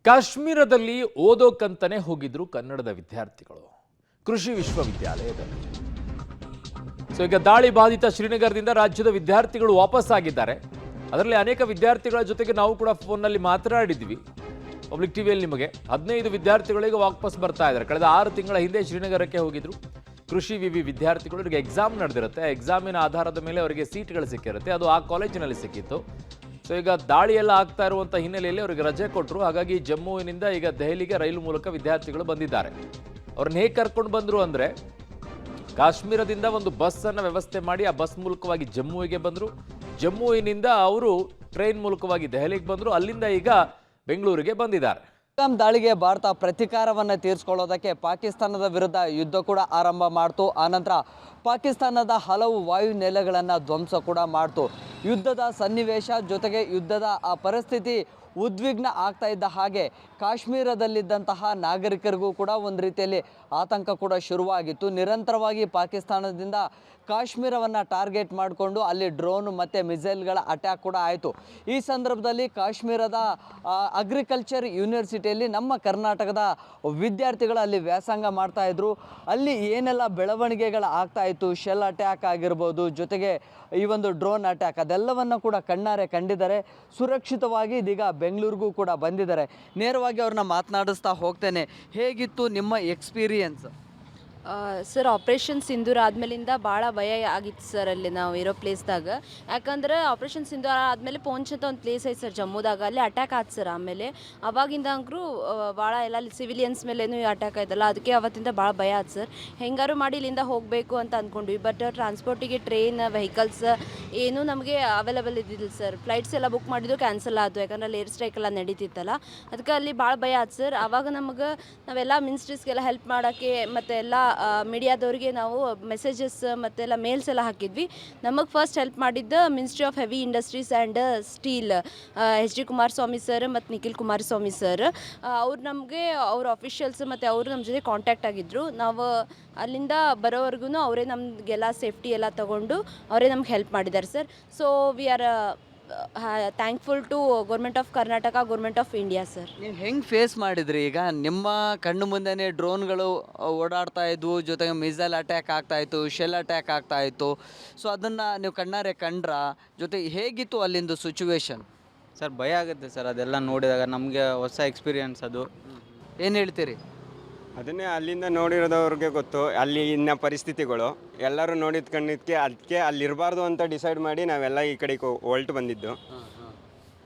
ಕಾಶ್ಮೀರದಲ್ಲಿ ಓದೋಕಂತಾನೆ ಹೋಗಿದ್ರು ಕನ್ನಡದ ವಿದ್ಯಾರ್ಥಿಗಳು ಕೃಷಿ ವಿಶ್ವವಿದ್ಯಾಲಯದಲ್ಲಿ. ಈಗ ದಾಳಿ ಬಾಧಿತ ಶ್ರೀನಗರದಿಂದ ರಾಜ್ಯದ ವಿದ್ಯಾರ್ಥಿಗಳು ವಾಪಸ್ ಆಗಿದ್ದಾರೆ. ಅದರಲ್ಲಿ ಅನೇಕ ವಿದ್ಯಾರ್ಥಿಗಳ ಜೊತೆಗೆ ನಾವು ಕೂಡ ಫೋನ್ನಲ್ಲಿ ಮಾತನಾಡಿದ್ವಿ. ಪಬ್ಲಿಕ್ ಟಿವಿಯಲ್ಲಿ ನಿಮಗೆ 15 ವಿದ್ಯಾರ್ಥಿಗಳಿಗೆ ವಾಪಸ್ ಬರ್ತಾ ಇದ್ದಾರೆ. ಕಳೆದ 6 ತಿಂಗಳ ಹಿಂದೆ ಶ್ರೀನಗರಕ್ಕೆ ಹೋಗಿದ್ರು ಕೃಷಿ ವಿವಿ ವಿದ್ಯಾರ್ಥಿಗಳು. ಅವರಿಗೆ ಎಕ್ಸಾಮ್ ನಡೆದಿರುತ್ತೆ. ಎಕ್ಸಾಮಿನ ಆಧಾರದ ಮೇಲೆ ಅವರಿಗೆ ಸೀಟ್ಗಳು ಸಿಕ್ಕಿರುತ್ತೆ. ಅದು ಆ ಕಾಲೇಜಿನಲ್ಲಿ ಸಿಕ್ಕಿತ್ತು. ಈಗ ದಾಳಿ ಎಲ್ಲ ಆಗ್ತಾ ಇರುವಂಥ ಹಿನ್ನೆಲೆಯಲ್ಲಿ ಅವರಿಗೆ ರಜೆ ಕೊಟ್ಟರು. ಹಾಗಾಗಿ ಜಮ್ಮುವಿನಿಂದ ಈಗ ದೆಹಲಿಗೆ ರೈಲು ಮೂಲಕ ವಿದ್ಯಾರ್ಥಿಗಳು ಬಂದಿದ್ದಾರೆ. ಅವ್ರನ್ನ ಹೇಗೆ ಕರ್ಕೊಂಡು ಬಂದರು ಅಂದರೆ, ಕಾಶ್ಮೀರದಿಂದ ಒಂದು ಬಸ್ಸನ್ನು ವ್ಯವಸ್ಥೆ ಮಾಡಿ ಆ ಬಸ್ ಮೂಲಕವಾಗಿ ಜಮ್ಮುವಿಗೆ ಬಂದರು. ಜಮ್ಮುವಿನಿಂದ ಅವರು ಟ್ರೈನ್ ಮೂಲಕವಾಗಿ ದೆಹಲಿಗೆ ಬಂದರು. ಅಲ್ಲಿಂದ ಈಗ ಬೆಂಗಳೂರಿಗೆ ಬಂದಿದ್ದಾರೆ. ದಾಳಿಗೆ ಭಾರತ ಪ್ರತೀಕಾರವನ್ನು ತೀರಿಸಿಕೊಳ್ಳೋದಕ್ಕೆ ಪಾಕಿಸ್ತಾನದ ವಿರುದ್ಧ ಯುದ್ಧ ಕೂಡ ಆರಂಭ ಮಾಡ್ತು. ಆನಂತರ ಪಾಕಿಸ್ತಾನದ ಹಲವು ವಾಯು ನೆಲೆಗಳನ್ನು ಧ್ವಂಸ ಕೂಡ ಮಾಡ್ತು. ಯುದ್ಧದ ಸನ್ನಿವೇಶ ಜೊತೆಗೆ ಯುದ್ಧದ ಆ ಪರಿಸ್ಥಿತಿ ಉದ್ವಿಗ್ನ ಆಗ್ತಾ ಇದ್ದ ಹಾಗೆ ಕಾಶ್ಮೀರದಲ್ಲಿದ್ದಂತಹ ನಾಗರಿಕರಿಗೂ ಕೂಡ ಒಂದು ರೀತಿಯಲ್ಲಿ ಆತಂಕ ಕೂಡ ಶುರುವಾಗಿತ್ತು. ನಿರಂತರವಾಗಿ ಪಾಕಿಸ್ತಾನದಿಂದ ಕಾಶ್ಮೀರವನ್ನು ಟಾರ್ಗೆಟ್ ಮಾಡಿಕೊಂಡು ಅಲ್ಲಿ ಡ್ರೋನ್ ಮತ್ತು ಮಿಸೈಲ್ಗಳ ಅಟ್ಯಾಕ್ ಕೂಡ ಆಯಿತು. ಈ ಸಂದರ್ಭದಲ್ಲಿ ಕಾಶ್ಮೀರದ ಅಗ್ರಿಕಲ್ಚರ್ ಯೂನಿವರ್ಸಿಟಿಯಲ್ಲಿ ನಮ್ಮ ಕರ್ನಾಟಕದ ವಿದ್ಯಾರ್ಥಿಗಳು ಅಲ್ಲಿ ವ್ಯಾಸಂಗ ಮಾಡ್ತಾಯಿದ್ರು. ಅಲ್ಲಿ ಏನೆಲ್ಲ ಬೆಳವಣಿಗೆಗಳು ಆಗ್ತಾಯಿತ್ತು, ಶೆಲ್ ಅಟ್ಯಾಕ್ ಆಗಿರ್ಬೋದು, ಜೊತೆಗೆ ಈ ಒಂದು ಡ್ರೋನ್ ಅಟ್ಯಾಕ್, ಅದೆಲ್ಲವನ್ನು ಕೂಡ ಕಣ್ಣಾರೆ ಕಂಡಿದ್ದಾರೆ. ಸುರಕ್ಷಿತವಾಗಿ ಇದೀಗ ಬೆಂಗಳೂರಿಗೂ ಕೂಡ ಬಂದಿದ್ದಾರೆ. ನೇರವಾಗಿ ಅವ್ರನ್ನ ಮಾತನಾಡಿಸ್ತಾ ಹೋಗ್ತೇನೆ. ಹೇಗಿತ್ತು ನಿಮ್ಮ ಎಕ್ಸ್ಪೀರಿಯನ್ಸ್? ಸರ್, ಆಪ್ರೇಷನ್ ಸಿಂಧೂರ ಆದಮೇಲಿಂದ ಭಾಳ ಭಯ ಆಗಿತ್ತು ಸರ್ ಅಲ್ಲಿ ನಾವು ಇರೋ ಪ್ಲೇಸ್ದಾಗ. ಯಾಕಂದ್ರೆ ಆಪ್ರೇಷನ್ ಸಿಂಧೂರ ಆದಮೇಲೆ ಪೋಂಚ್ ಅಂತ ಒಂದು ಪ್ಲೇಸ್ ಐತೆ ಸರ್ ಜಮ್ಮುದಾಗ, ಅಲ್ಲಿ ಅಟ್ಯಾಕ್ ಆಯ್ತು ಸರ್. ಆಮೇಲೆ ಅವಾಗಿಂದ ಅಂಕರು ಭಾಳ ಎಲ್ಲ ಸಿವಿಲಿಯನ್ಸ್ ಮೇಲೇನು ಅಟ್ಯಾಕ್ ಆಯ್ತಲ್ಲ, ಅದಕ್ಕೆ ಅವತ್ತಿಂದ ಭಾಳ ಭಯ ಆಯ್ತು ಸರ್. ಹೆಂಗಾರು ಮಾಡಿ ಇಲ್ಲಿಂದ ಹೋಗಬೇಕು ಅಂತ ಅಂದ್ಕೊಂಡ್ವಿ. ಬಟ್ ಟ್ರಾನ್ಸ್ಪೋರ್ಟಿಗೆ ಟ್ರೈನ್ ವೆಹಿಕಲ್ಸ್ ಏನೂ ನಮಗೆ ಅವೈಲೇಬಲ್ ಇದ್ದಿಲ್ಲ ಸರ್. ಫ್ಲೈಟ್ಸ್ ಎಲ್ಲ ಬುಕ್ ಮಾಡಿದ್ದು ಕ್ಯಾನ್ಸಲ್ ಆಯಿತು, ಯಾಕಂದ್ರೆ ಅಲ್ಲಿ ಏರ್ ಸ್ಟ್ರೈಕ್ ಎಲ್ಲ ನಡೀತಿತ್ತಲ್ಲ. ಅದಕ್ಕೆ ಅಲ್ಲಿ ಭಾಳ ಭಯ ಆಯ್ತು ಸರ್. ಆವಾಗ ನಮಗೆ ನಾವೆಲ್ಲ ಮಿನಿಸ್ಟ್ರೀಸ್ಗೆಲ್ಲ ಹೆಲ್ಪ್ ಮಾಡೋಕ್ಕೆ ಮತ್ತು ಎಲ್ಲ ಮೀಡಿಯಾದವ್ರಿಗೆ ನಾವು ಮೆಸೇಜಸ್ ಮತ್ತೆಲ್ಲ ಮೇಲ್ಸ್ ಎಲ್ಲ ಹಾಕಿದ್ವಿ. ನಮಗೆ ಫಸ್ಟ್ ಹೆಲ್ಪ್ ಮಾಡಿದ್ದು ministry of heavy industries and steel, HD Kumaraswamy sir ಮತ್ತು ನಿಖಿಲ್ ಕುಮಾರಸ್ವಾಮಿ ಸರ್. ಅವ್ರು ನಮಗೆ ಅವ್ರ ಅಫಿಷಿಯಲ್ಸ್ ಮತ್ತು ಅವರು ನಮ್ಮ ಜೊತೆ ಕಾಂಟ್ಯಾಕ್ಟ್ ಆಗಿದ್ದರು. ನಾವು ಅಲ್ಲಿಂದ ಬರೋವರೆಗೂ ಅವರೇ ನಮಗೆಲ್ಲ ಸೇಫ್ಟಿ ಎಲ್ಲ ತೊಗೊಂಡು ಅವರೇ ನಮ್ಗೆ ಹೆಲ್ಪ್ ಮಾಡಿದ್ದಾರೆ sir. So we are thankful to government of Karnataka, government of India sir. ನೀವು ಹೆಂಗೆ ಫೇಸ್ ಮಾಡಿದ್ರಿ? ಈಗ ನಿಮ್ಮ ಕಣ್ಣು ಮುಂದೆನೇ ಡ್ರೋನ್ಗಳು ಓಡಾಡ್ತಾ ಇದ್ವು, ಜೊತೆಗೆ ಮಿಸೈಲ್ ಅಟ್ಯಾಕ್ ಆಗ್ತಾಯಿತ್ತು, ಶೆಲ್ ಅಟ್ಯಾಕ್ ಆಗ್ತಾಯಿತ್ತು. ಸೊ ಅದನ್ನು ನೀವು ಕಣ್ಣಾರೆ ಕಂಡ್ರ, ಜೊತೆಗೆ ಹೇಗಿತ್ತು ಅಲ್ಲಿಂದು ಸಿಚುವೇಶನ್? ಸರ್, ಭಯ ಆಗುತ್ತೆ ಸರ್ ಅದೆಲ್ಲ ನೋಡಿದಾಗ. ನಮಗೆ ಹೊಸ ಎಕ್ಸ್ಪೀರಿಯನ್ಸ್ ಅದು. ಏನು ಹೇಳ್ತೀರಿ? ಅದನ್ನೇ ಅಲ್ಲಿಂದ ನೋಡಿರೋದವ್ರಿಗೆ ಗೊತ್ತು ಅಲ್ಲಿ ಇನ್ನ ಪರಿಸ್ಥಿತಿಗಳು. ಎಲ್ಲರೂ ನೋಡಿದ ಕಣ್ಣಿದ್ಕೆ ಅದಕ್ಕೆ ಅಲ್ಲಿರಬಾರ್ದು ಅಂತ ಡಿಸೈಡ್ ಮಾಡಿ ನಾವೆಲ್ಲ ಈ ಕಡೆಗೆ ಹೊಲ್ಟು ಬಂದಿದ್ದು.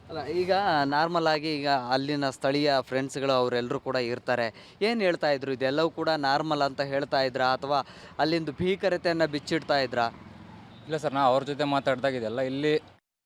ಅಲ್ಲ, ಈಗ ನಾರ್ಮಲ್ ಆಗಿ ಈಗ ಅಲ್ಲಿನ ಸ್ಥಳೀಯ ಫ್ರೆಂಡ್ಸ್ಗಳು ಅವರೆಲ್ಲರೂ ಕೂಡ ಇರ್ತಾರೆ. ಏನು ಹೇಳ್ತಾ ಇದ್ರು? ಇದೆಲ್ಲವೂ ಕೂಡ ನಾರ್ಮಲ್ ಅಂತ ಹೇಳ್ತಾ ಇದ್ರಾ, ಅಥವಾ ಅಲ್ಲಿಂದು ಭೀಕರತೆಯನ್ನು ಬಿಚ್ಚಿಡ್ತಾ ಇದ್ರಾ? ಇಲ್ಲ ಸರ್, ನಾವು ಅವ್ರ ಜೊತೆ ಮಾತಾಡಿದಾಗ ಇದೆಲ್ಲ ಇಲ್ಲಿ